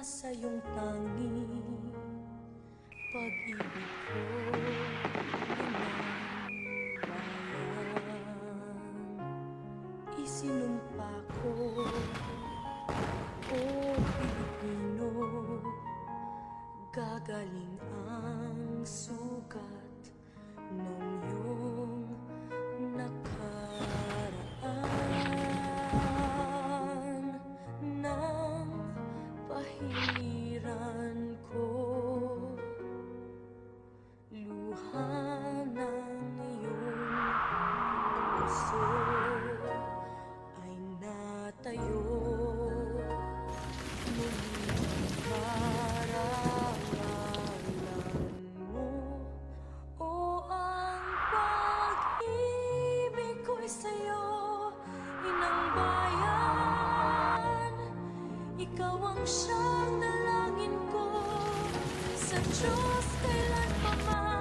nasa iyong tangi. Pag-ibig ko, bayan, isinumpa ko, o Pilipino, gagaling ang sugat ng iyong nakaraan. Nang pahiran ko luha ng iyong puso ay natayo muli para ngalan mo. O ang pag-ibig ko'y sa'yo, inang bayan. Ikaw ang siyang dalangin ko sa Diyos kailan pa man.